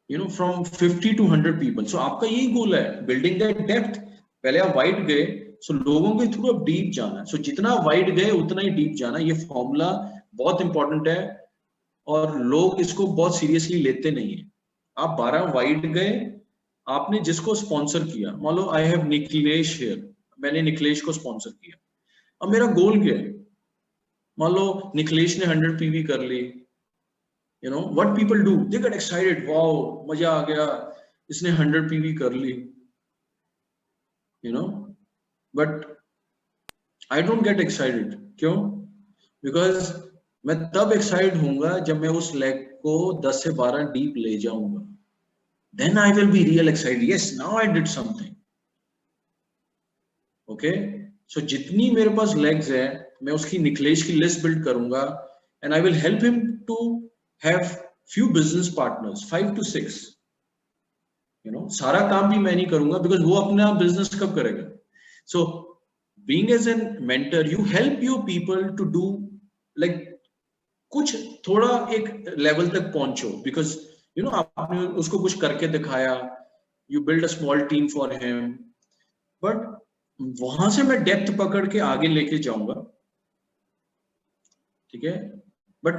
you know, from 50 to 100 people. So आपका यही गोल है, building that depth. पहले आप वाइड गए, so लोगों के थ्रू अब डीप जाना है. So जितना वाइड गए उतना ही डीप जाना. ये फॉर्मूला बहुत इंपॉर्टेंट है और लोग इसको बहुत सीरियसली लेते नहीं है. आप 12 वाइड गए, आपने जिसको स्पॉन्सर किया, मान लो आई हैव निखिलेश हियर, मैंने निखिलेश को स्पॉन्सर किया. अब मेरा गोल क्या है? मान लो निखिलेश ने 100 पीवी कर ली. You know what people do? They get excited. Wow, मजा आ गया, इसने 100 पीवी कर ली. You know, but I don't get excited. क्यों? Because मैं तब excited होऊंगा जब मैं उस लेग को 10 से 12 डीप ले जाऊंगा. Then I will be real excited. Yes, now I did something. Okay? So जितनी मेरे पास legs है, मैं उसकी निखिलेश की लिस्ट बिल्ड करूंगा, and I will help him to have few business partners, 5 to 6. You know, सारा काम भी मैं नहीं करूंगा because वो अपना business कब करेगा? So being as a mentor, you help your people to do like कुछ थोड़ा एक level तक पहुंचो, because you know आपने उसको कुछ करके दिखाया, you build a small team for him, but वहां से मैं डेप्थ पकड़ के आगे लेके जाऊंगा. ठीक है, but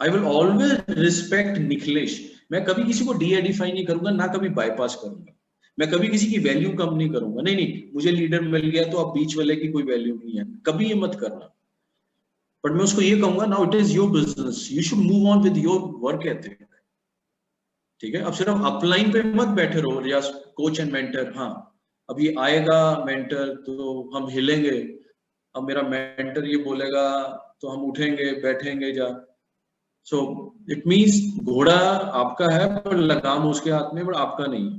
I will always respect Nikhilesh. मैं कभी किसी को डी-एडिफाई नहीं करूंगा, ना कभी बाईपास करूंगा. मैं कभी किसी की वैल्यू कम नहीं करूंगा. नहीं, मुझे लीडर मिल गया तो अब बीच वाले की कोई वैल्यू नहीं है, कभी ये मत करना. बट मैं उसको ये कहूंगा, now it is your business, you should move on with your work ethic. ठीक है, अब सिर्फ अपलाइन पे मत बैठे रहो या कोच एंड मेंटर. हाँ, अब ये आएगा मेंटर तो हम हिलेंगे, अब मेरा मेंटर ये बोलेगा तो हम उठेंगे बैठेंगे जा. So it means घोड़ा आपका है पर लगाम उसके हाथ में, पर आपका नहीं.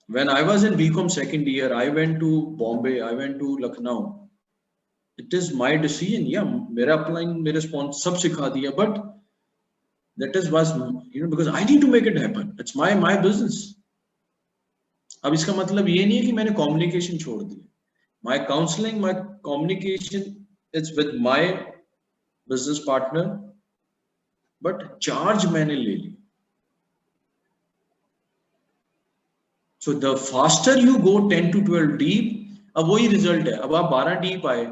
When I was in BCom second year, I went to Bombay, I went to Lucknow. It is my decision. Yeah, मेरा अपलाइन मेरे स्पॉन्सर सब सिखा दिया, but that is was, you know, because I need to make it happen. It's my business. अब इसका मतलब ये नहीं है कि मैंने कम्युनिकेशन छोड़ दी. My counseling, my communication, it's with my business partner, but charge मैंने ले ली. So the faster you go 10 to 12 deep, अब वही रिजल्ट है. अब आप 12 डीप आए,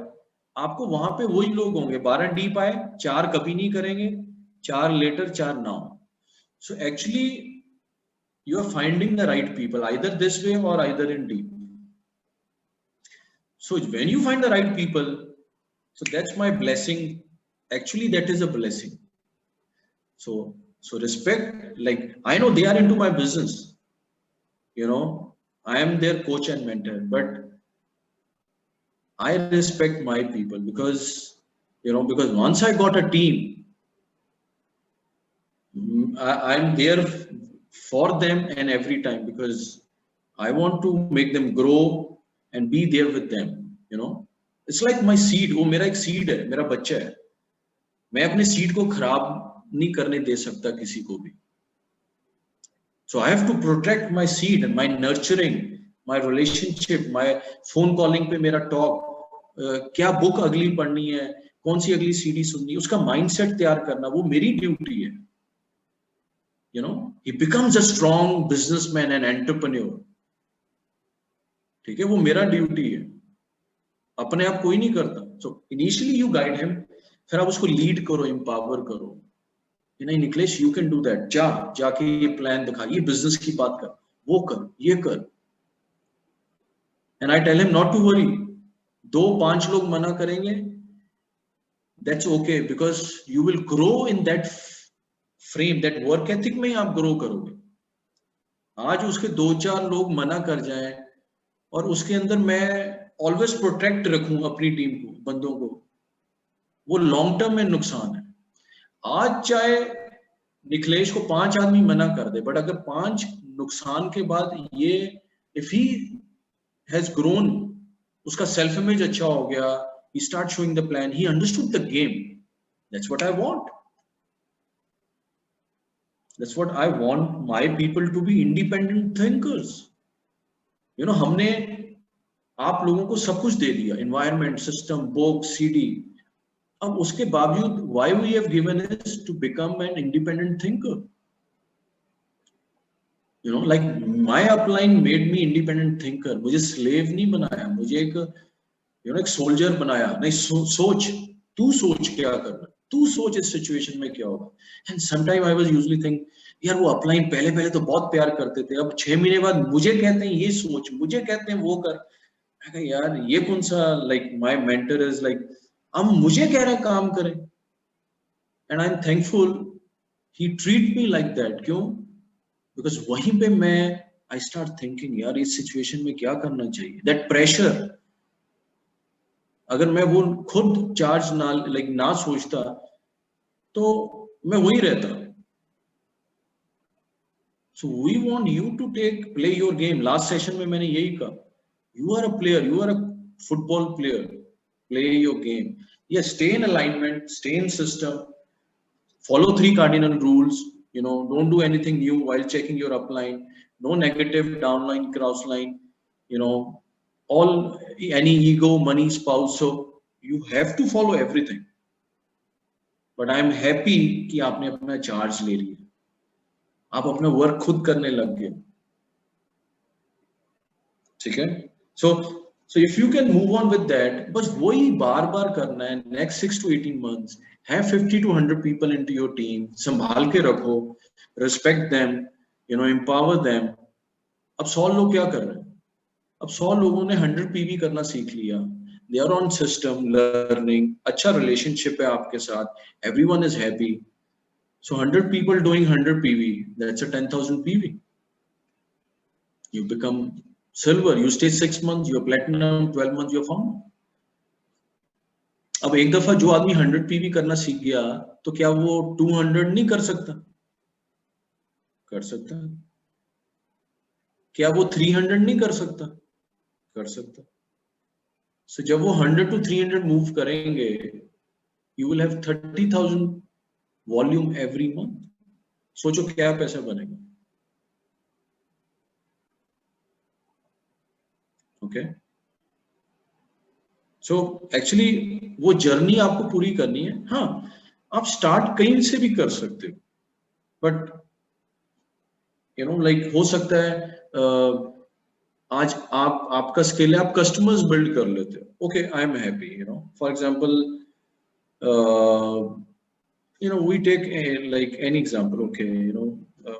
आपको वहां पे वही लोग होंगे. 12 डीप आए, 4 कभी नहीं करेंगे, 4 later, 4 now. So actually you are finding the right people, either this way or either in deep. So when you find the right people, so that's my blessing. Actually that is a blessing. So respect, like I know they are into my business, you know, I am their coach and mentor, but I respect my people because, you know, because once I got a team, I'm there for them and every time, because I want to make them grow and be there with them. You know, it's like my seed. वो मेरा एक seed है, मेरा बच्चा है. मैं अपने seed को खराब नहीं करने दे सकता किसी को भी. So I have to protect my seed and my nurturing, my relationship, my phone calling पे मेरा talk, क्या बुक अगली पढ़नी है, कौन सी अगली सीडी सुननी है, उसका माइंडसेट तैयार करना, वो मेरी ड्यूटी है. You know, he becomes a strong businessman and entrepreneur. ठीक है, वो मेरा ड्यूटी है, अपने आप कोई नहीं करता. So initially you guide him, फिर आप उसको लीड करो, एम्पावर करो. नहीं Nikhilesh, you can do that, जाके ये प्लान दिखा, ये बिजनेस की बात कर, वो कर, ये कर. And I tell him not to worry. 2-5 लोग मना करेंगे, that's okay, because you will grow in that frame, that work ethic में आप ग्रो करोगे. आज उसके 2-4 लोग मना कर जाएं और उसके अंदर मैं ऑलवेज प्रोटेक्ट रखूं अपनी टीम को, बंदों को, वो लॉन्ग टर्म में नुकसान है। आज चाहे निखिलेश को 5 आदमी मना कर दे, बट अगर 5 नुकसान के बाद ये इफ ही हैज ग्रोन, उसका सेल्फ इमेज अच्छा हो गया, he start showing the plan, he understood the game, that's what I want. That's what I want my people to be independent thinkers. You know, हमने आप लोगों को सब कुछ दे दिया, environment, system, book, CD, अब उसके बावजूद why we have given is to become an independent thinker. You know, like my upline made me independent thinker. मुझे slave नहीं बनाया, मुझे एक एक सोल्जर बनाया। नहीं, सोच, तू सोच क्या करना, तू सोच इस सिचुएशन में क्या होगा। And sometime I was usually think, यार वो अपलाइन पहले पहले तो बहुत प्यार करते थे, अब 6 महीने बाद मुझे कहते हैं ये सोच, मुझे कहते हैं वो कर। मैं कहा यार ये कौन सा, like my mentor is like अब मुझे कह रहा काम करें। And I am thankful he treat me like that. क्यों? बिकॉज वहीं पे मैं आई स्टार्ट थिंकिंग यार इस सिचुएशन में क्या करना चाहिए। दैट प्रेशर, अगर मैं वो खुद चार्ज ना सोचता तो मैं वही रहता। So we want you to play your game. Last session में मैंने यही कहा, you are a player, you are a football player, play your game. Yes, stay in alignment, stay in system, follow 3 cardinal rules, don't do anything new while checking your upline, no negative downline, crossline, all any ego, money, spouse, so you have to follow everything. But I am happy कि आपने अपना charge ले लिया, आप अपना work खुद करने लग गए, ठीक है। So if you can move on with that, बस वही बार बार करना है। next 6 to 18 months have 50 to 100 people into your team, संभाल के रखो, respect them, empower them। अब 100 लोग क्या कर रहे हैं? अब 100 लोगों ने 100 PV करना सीख लिया, they are on system learning, अच्छा relationship है आपके साथ, everyone is happy, so 100 people doing 100 PV, that's a 10,000 PV, you become silver, you stay 6 months, you're platinum, 12 months you're founder। अब एक दफा जो आदमी 100 PV करना सीख गया तो क्या वो 200 नहीं कर सकता? कर सकता है। क्या वो 300 नहीं कर सकता? कर सकता। सो जब वो 100 to 300 मूव करेंगे, you will have 30,000 volume every month. सोचो क्या पैसा बनेगा। ओके, सो एक्चुअली वो जर्नी आपको पूरी करनी है। हाँ, आप स्टार्ट कहीं से भी कर सकते हो, बट लाइक हो सकता है आज आपका स्किल है, आप कस्टमर्स बिल्ड कर लेते हो, okay, I am happy. For example we take like any example, okay,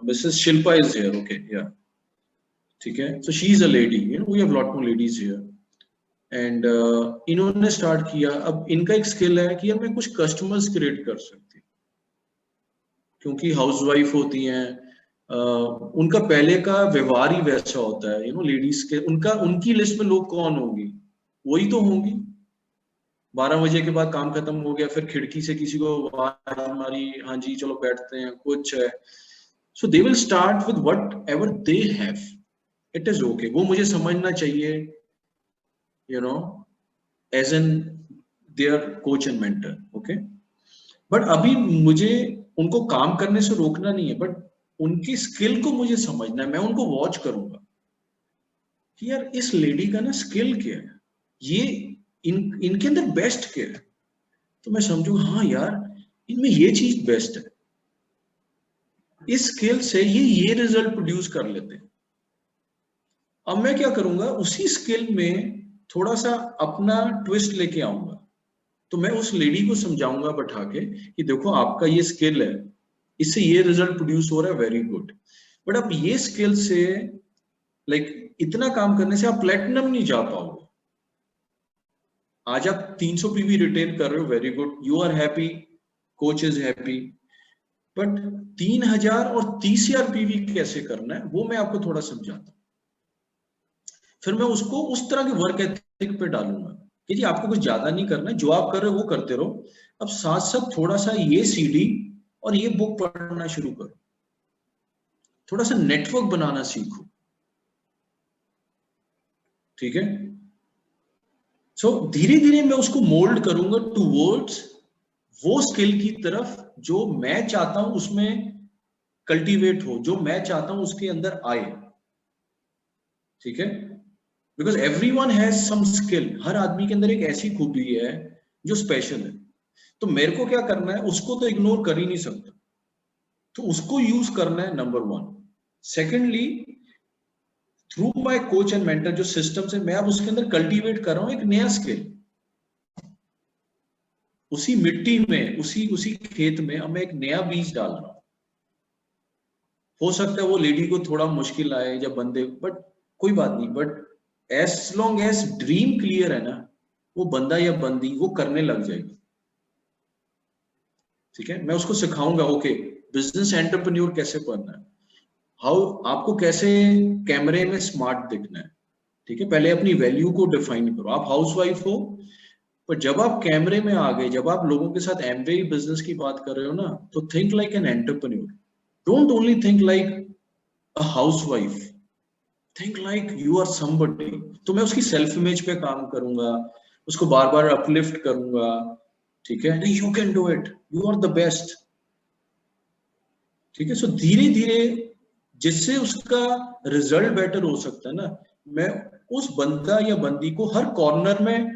Mrs. Shilpa is here, okay, yeah, ठीक है, so she is a lady, we have lot more ladies here, and इन्होंने start किया। अब इनका एक skill है कि यार मैं कुछ कस्टमर्स क्रिएट कर सकती, क्योंकि हाउसवाइफ होती हैं, उनका पहले का व्यवहार ही वैसा होता है, लेडीज के, उनकी लिस्ट में लोग कौन होंगी? वही तो होंगी। 12 बजे के बाद काम खत्म हो गया, फिर खिड़की से किसी को आवाज मारी, हाँ जी चलो बैठते हैं, कुछ है। So they will start with whatever they have, it is okay. वो मुझे समझना चाहिए, as an their coach and mentor, okay. But अभी मुझे उनको काम करने से रोकना नहीं है, बट उनकी स्किल को मुझे समझना है। मैं उनको वॉच करूंगा कि यार इस लेडी का ना स्किल क्या है, ये इनके अंदर बेस्ट क्या है, तो मैं समझूंगा हाँ यार इनमें ये चीज बेस्ट है, इस स्किल से ये रिजल्ट प्रोड्यूस कर लेते हैं। अब मैं क्या करूंगा, उसी स्किल में थोड़ा सा अपना ट्विस्ट लेके आऊंगा। तो मैं उस लेडी को समझाऊंगा बैठा के कि देखो आपका ये स्किल है, इससे ये रिजल्ट प्रोड्यूस हो रहा है, वेरी गुड, बट अब ये स्किल से लाइक इतना काम करने से आप प्लेटिनम नहीं जा पाओगे। आज आप 300 PV रिटेन कर रहे हो, very good, you are happy, coach is happy, but 3000 और 30,000 PV कैसे करना है वो मैं आपको थोड़ा समझाता हूं। फिर मैं उसको उस तरह के वर्क एथिक पे डालूंगा कि जी आपको कुछ ज्यादा नहीं करना है, जो आप कर रहे हो वो करते रहो, अब साथ साथ थोड़ा सा ये सीडी और ये बुक पढ़ना शुरू करो, थोड़ा सा नेटवर्क बनाना सीखो, ठीक है। सो धीरे धीरे मैं उसको मोल्ड करूंगा टूवर्ड्स वो स्किल की तरफ जो मैं चाहता हूं उसमें कल्टीवेट हो, जो मैं चाहता हूं उसके अंदर आए, ठीक है। Because everyone has some skill, हर आदमी के अंदर एक ऐसी खूबी है जो स्पेशल है, तो मेरे को क्या करना है, उसको तो इग्नोर कर ही नहीं सकता, तो उसको यूज करना है, number one. Secondly, through my coach and mentor जो सिस्टम से मैं अब उसके अंदर कल्टीवेट कर रहा हूं एक नया स्किल, उसी मिट्टी में, उसी उसी खेत में अब मैं एक नया बीज डाल रहा हूं। हो सकता है वो लेडी को थोड़ा मुश्किल आए या बंदे, बट कोई बात नहीं, but as long as dream clear है ना, वो बंदा या बंदी वो करने लग जाएगी, ठीक है। मैं उसको सिखाऊंगा, ओके बिजनेस एंटरप्रेन्योर कैसे बनना है, हाउ आपको कैसे कैमरे में स्मार्ट दिखना है, ठीक है। पहले अपनी वैल्यू को डिफाइन करो, आप हाउसवाइफ हो, पर जब आप कैमरे में आ गए, जब आप लोगों के साथ एमवे बिजनेस की बात कर रहे हो ना, तो think like an entrepreneur, don't only think like a housewife, think like you are somebody. तो मैं उसकी सेल्फ इमेज पे काम करूंगा, उसको बार बार अपलिफ्ट करूंगा, ठीक है, नहीं you can do it, you are the best, ठीक है। सो धीरे धीरे जिससे उसका रिजल्ट बेटर हो सकता है ना, मैं उस बंदा या बंदी को हर कॉर्नर में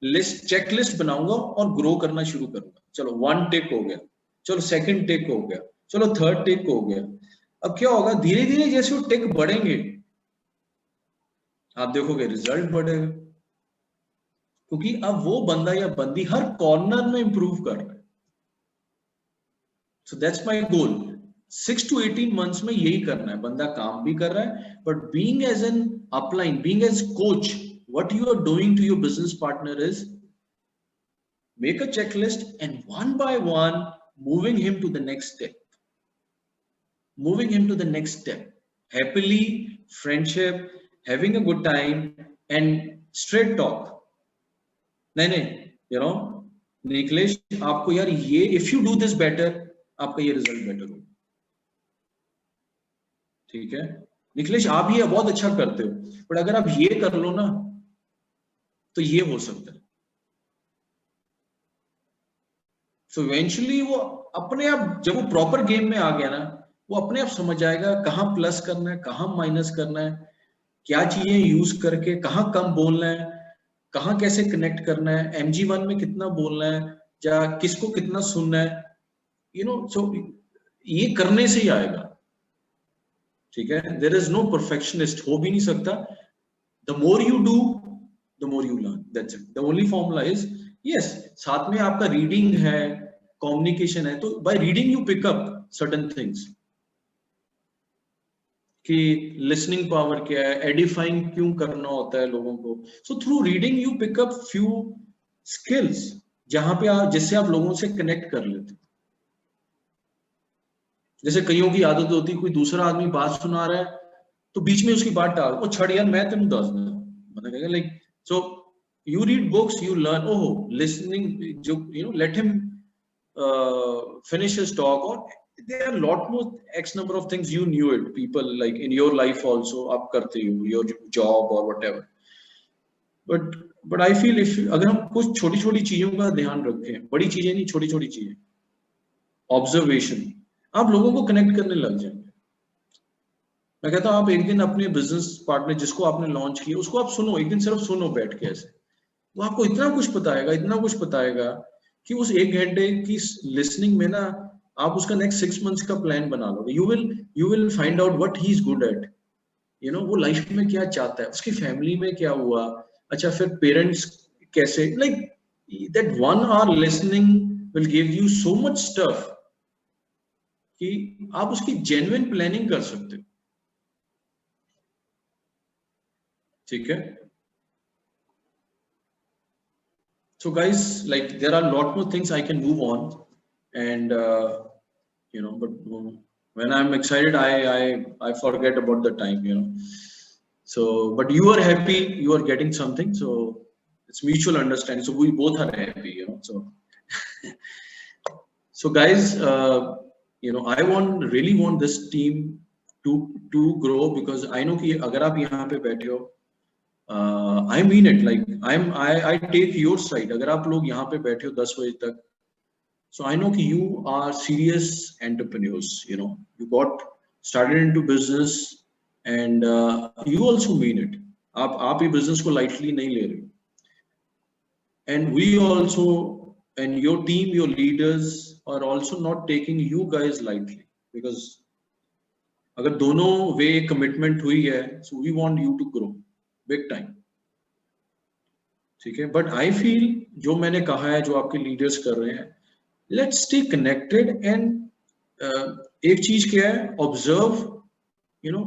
लिस्ट, चेक लिस्ट बनाऊंगा और ग्रो करना शुरू करूंगा। चलो 1 टिक हो गया, चलो 2nd टिक हो गया, चलो 3rd टिक हो गया। अब क्या होगा, धीरे धीरे जैसे वो टिक बढ़ेंगे आप देखोगे रिजल्ट बढ़ेगा, क्योंकि अब वो बंदा या बंदी हर कॉर्नर में इंप्रूव कर रहा है। So that's my goal, 6 to 18 months में यही करना है, बंदा काम भी कर रहा है, but being as an upline, being as coach, what you are doing to your business partner is make a checklist and one by one moving him to the next step, moving him to the next step, happily, friendship, having a good time and straight talk, नहीं नहीं, you know Nikhilesh आपको यार ये, if you do this better, आपका ये result better होगा, ठीक है। निखिलेश आप ये बहुत अच्छा करते हो, बट अगर आप ये कर लो ना तो ये हो सकता है। सो इवेंचुअली वो अपने आप, जब वो प्रॉपर गेम में आ गया ना, वो अपने आप समझ जाएगा कहाँ प्लस करना है, कहाँ माइनस करना है, क्या चीजें यूज करके कहाँ कम बोलना है, कहाँ कैसे कनेक्ट करना है, MG1 में कितना बोलना है या किसको कितना सुनना है, यू नो। सो ये करने से ही आएगा, ठीक है। देयर इज नो परफेक्शनिस्ट, हो भी नहीं सकता। The more you do the more you learn, that's it, the only formula is, yes साथ में आपका रीडिंग है, कम्युनिकेशन है, तो by reading you pick up certain things, कि लिसनिंग पावर क्या है, एडिफाइंग क्यों करना होता है लोगों को। So through reading you pick up few skills, जहां पे आप, जिससे आप लोगों से कनेक्ट कर लेते। जैसे कईयों की आदत होती है, कोई दूसरा आदमी बात सुना रहा है तो बीच में उसकी बात टाल, ओ छड़ यार मैं तेन दस दा, मतलब कहेगा like, so you read books, you learn, ओहो लिसनिंग, जो you know, let him finish his talk, or there are a lot more x number of things you knew it, people like in your life also आप करते हो, your job or whatever, but I feel if अगर हम कुछ छोटी छोटी चीजों का ध्यान रखें, बड़ी चीजें नहीं, छोटी छोटी चीजें, ऑब्जर्वेशन, आप लोगों को कनेक्ट करने लग जाएंगे। मैं कहता हूँ आप एक दिन अपने बिजनेस पार्टनर जिसको आपने लॉन्च किया उसको आप सुनो, एक दिन सिर्फ सुनो बैठ के ऐसे, वो आपको इतना कुछ बताएगा, इतना कुछ बताएगा कि उस 1 घंटे की लिसनिंग में ना आप उसका नेक्स्ट 6 months का प्लान बना लोगे। You will find out what he is good at, you know, वो लाइफ में क्या चाहता है, उसकी फैमिली में क्या हुआ, अच्छा फिर पेरेंट्स कैसे, like that 1 hour listening will give you so much stuff कि आप उसकी जेन्युइन प्लानिंग कर सकते हो, ठीक है। So guys, like there are a lot more things I can move on, and you know, but when I'm excited, I forget about the time, you know. So, but you are happy, you are getting something, so it's mutual understanding, so we both are happy, you know. So guys, you know, I really want this team to grow, because I know कि अगर आप यहाँ पे बैठे हो, I mean it, like I take your side. अगर आप लोग यहाँ पे बैठे हो 10 बजे तक, so I know कि you are serious entrepreneurs, you know, you got started into business and you also mean it. आप ये business को lightly नहीं ले रहे, and we also, and your team, your leaders are also not taking you guys lightly, because अगर दोनों वे commitment हुई है, so we want you to grow big time, ठीक है. बट आई फील, जो मैंने कहा है, जो आपके लीडर्स कर रहे हैं, लेट्स स्टे कनेक्टेड. एंड एक चीज क्या है, observe, you know,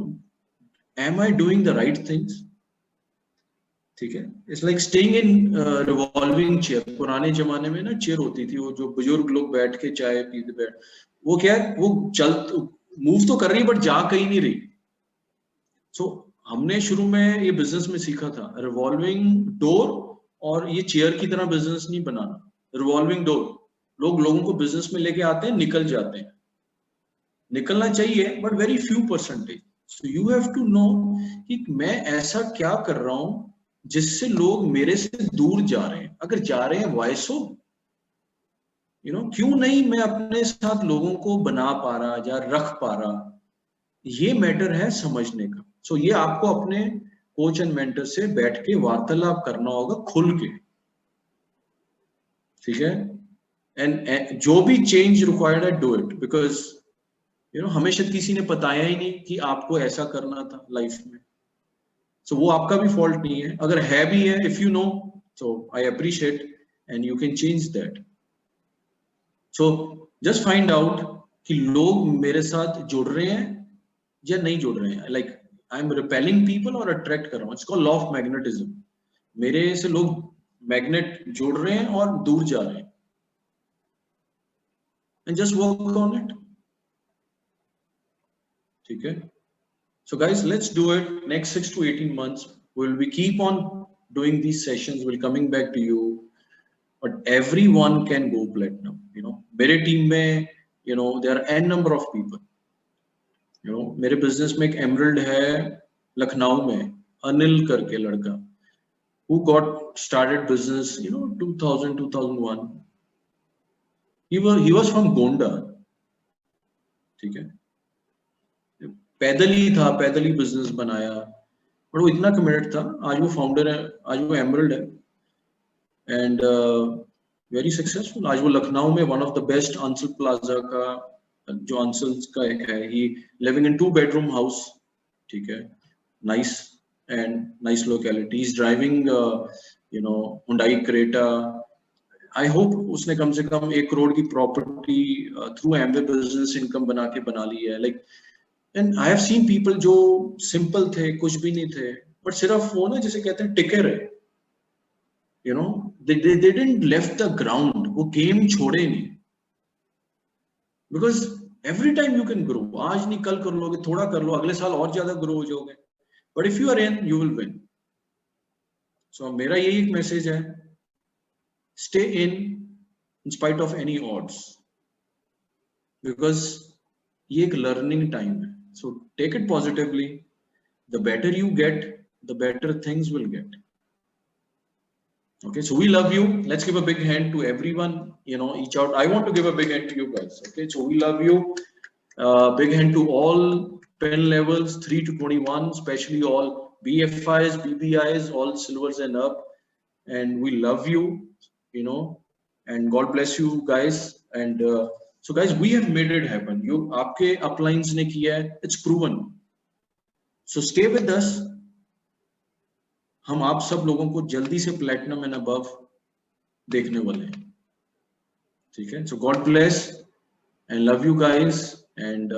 am I doing the right things, ठीक है. It's like staying in revolving chair. पुराने जमाने में ना चेयर होती थी, वो जो बुजुर्ग लोग बैठ के चाय पीते बैठ, वो क्या है, वो मूव तो कर रही है बट जा कहीं नहीं रही. सो हमने शुरू में ये बिजनेस में सीखा था, रिवॉल्विंग डोर, और ये चेयर की तरह बिजनेस नहीं बनाना. रिवॉल्विंग डोर, लोगों को बिजनेस में लेके आते हैं, निकल जाते हैं, निकलना चाहिए but very few percentage. So you have to know कि मैं ऐसा क्या कर रहा हूं जिससे लोग मेरे से दूर जा रहे हैं. अगर जा रहे हैं, वाई सो, यू नो, क्यों नहीं मैं अपने साथ लोगों को बना पा रहा या रख पा रहा. ये मैटर है समझने का. सो ये आपको अपने कोच एंड मेंटर से बैठ के वार्तालाप करना होगा, खुल के, ठीक है. एंड जो भी चेंज रिक्वायर्ड है, do it, because you know, हमें शायद किसी ने बताया ही नहीं कि आपको ऐसा करना था लाइफ में. सो वो आपका भी फॉल्ट नहीं है. अगर है भी है, if you know, so I appreciate and you can change that. So just find out कि लोग मेरे साथ जुड़ रहे हैं या नहीं जुड़ रहे हैं. Like I am repelling people और अट्रैक्ट कर रहा हूँ. It's called law of magnetism. मेरे से लोग मैग्नेट जुड़ रहे हैं और दूर जा रहे हैं. And just work on it, ठीक है. So guys, let's do it. Next 6 to 18 months, we'll be keep on doing these sessions. We'll coming back to you, but everyone can go platinum. You know, मेरे team में, you know, there are n number of people. You know, मेरे business में एक emerald है लखनऊ में, अनिल करके लड़का, who got started business, you know, 2000 2001. He was from Gonda, ठीक है. पैदल ही था, पैदल ही बिजनेस बनाया, और वो इतना कमिटेड था. आज वो फाउंडर है, आज वो एमरल्ड है, एंड वेरी सक्सेसफुल. आज वो लखनऊ में one of the best Ansal plaza का, जो अंसल्स का एक है, ही लिविंग इन 2 bedroom हाउस, ठीक है. Nice and nice locality. Is driving you know Hyundai Creta. I hope उसने कम से कम 1 crore की property through Amway business income बना ली है. Like, and I have seen people जो सिंपल थे, कुछ भी नहीं थे, बट सिर्फ वो ना, जैसे कहते हैं, टिके रहे. You know, they didn't left the ground. वो गेम छोड़े नहीं, because every time you can grow. आज नहीं कल कर लोगे, थोड़ा कर लो, अगले साल और ज्यादा ग्रो हो जाओगे. But if you are in, you will win. So मेरा यही एक मैसेज है, stay in spite of any odds, because ये एक लर्निंग टाइम है. So take it positively. The better you get, the better things will get. Okay, so we love you. Let's give a big hand to everyone. You know, each out. I want to give a big hand to you guys. Okay, so we love you. Big hand to all pen levels 3 to 21, especially all BFIs, BBIs, all silvers and up. And we love you. You know, and God bless you guys. And so guys, we have made it happen. You, आपके uplines ने किया है. It's proven. So stay with us. हम आप सब लोगों को जल्दी से platinum and above देखने वाले हैं, ठीक है. So God bless and love you guys. And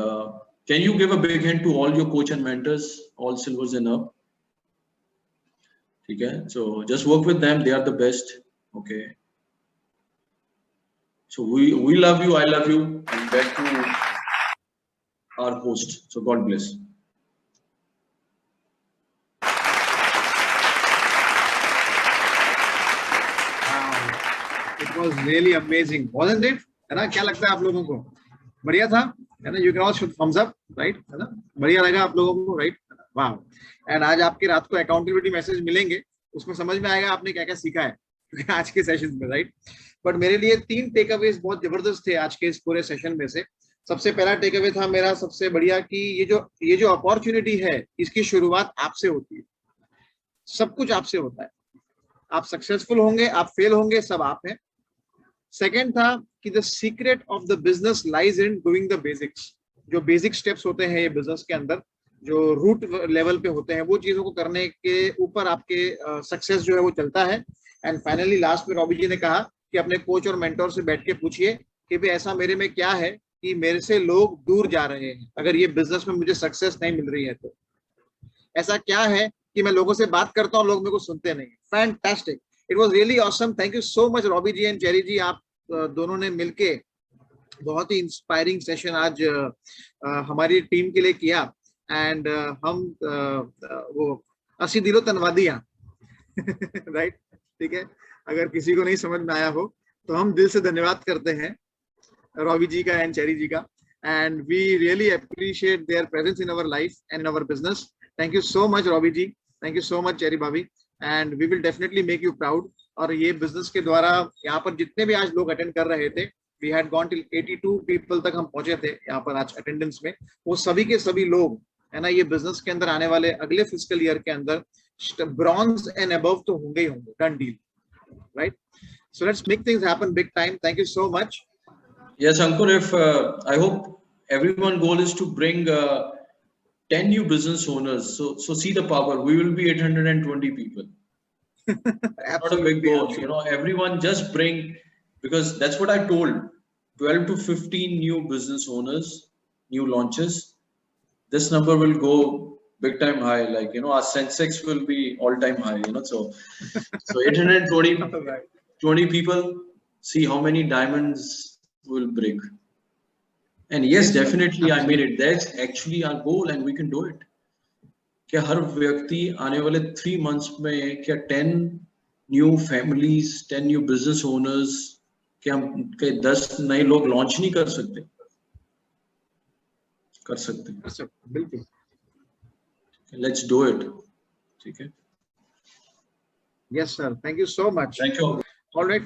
can you give a big hand to all your coach and mentors, all silvers and up, ठीक है. So just work with them. They are the best. Okay. So we love you, I love you, and back to our host. So God bless. was really amazing, wasn't it? है ना, क्या लगता है आप लोगों को? बढ़िया था, है ना? You can all shoot thumbs up, right? है ना? बढ़िया लगा आप लोगों को, right? वाह! एंड आज आपके रात को अकाउंटेबिलिटी मैसेज मिलेंगे, उसमें समझ में आएगा आपने क्या क्या सीखा है आज के सेशन में, राइट? बट मेरे लिए 3 टेक अवेज बहुत जबरदस्त थे आज के इस पूरे सेशन में से। सबसे पहला टेक अवे था मेरा सबसे बढ़िया कि ये जो अपॉर्चुनिटी है, इसकी शुरुआत आपसे होती है। सब कुछ आपसे होता है। आप सक्सेसफुल होंगे, आप फेल होंगे, सब आप हैं। सेकेंड था कि the secret of the business lies in doing the basics. जो बेसिक स्टेप्स होते हैं ये बिजनेस के अंदर, जो रूट लेवल पे होते हैं, वो चीजों को करने के ऊपर आपके सक्सेस जो है वो चलता है। एंड फाइनली लास्ट में रॉबी जी ने कहा कि अपने कोच और मेंटोर से बैठ के पूछिए कि भाई ऐसा मेरे में क्या है कि मेरे से लोग दूर जा रहे हैं, अगर ये बिजनेस में मुझे सक्सेस नहीं मिल रही है तो ऐसा क्या है कि मैं लोगों से बात करता हूँ, लोग मेरे को सुनते नहीं। Fantastic, it was really awesome. Thank you so much Robbie ji and Cherry ji, आप दोनों ने मिलके बहुत ही इंस्पायरिंग सेशन आज हमारी टीम के लिए किया। एंड हम वो अस्सी दिलो तनवादियां राइट, ठीक है, अगर किसी को नहीं समझ में आया हो तो हम दिल से धन्यवाद करते हैं रॉबी जी का एंड चेरी जी का। And we really appreciate their presence in our life and in our business. Thank you so much Robbie ji, thank you so much Cherry भाभी, and we will definitely make you proud. और ये business के द्वारा यहाँ पर जितने भी आज लोग अटेंड कर रहे थे, we had gone till 82 people तक हम पहुंचे थे यहाँ पर आज अटेंडेंस में। वो सभी के सभी लोग, है ना, ये बिजनेस के अंदर आने वाले अगले फिस्कल ईयर के अंदर ब्रॉन्ज एंड अबव तो होंगे ही होंगे, done deal, right? So let's make things happen big time. Thank you so much. Yes, Ankur, if I hope everyone goal is to bring 10 new business owners. So see the power. We will be 820 people. Not a big goal, you know. Everyone just bring, because that's what I told. 12 to 15 new business owners, new launches. This number will go big time high. Like, you know, our Sensex will be all time high. You know, so 820 people. See how many diamonds will break. And yes, definitely, I mean it. That's actually our goal, and we can do it. क्या हर व्यक्ति आने वाले 3 months में क्या 10 new families, 10 new business owners, क्या हम 10 नए लोग लॉन्च नहीं कर सकते? कर सकते हैं, बिल्कुल। Let's do it. ठीक है? Yes, sir. Thank you so much. Thank you. All right.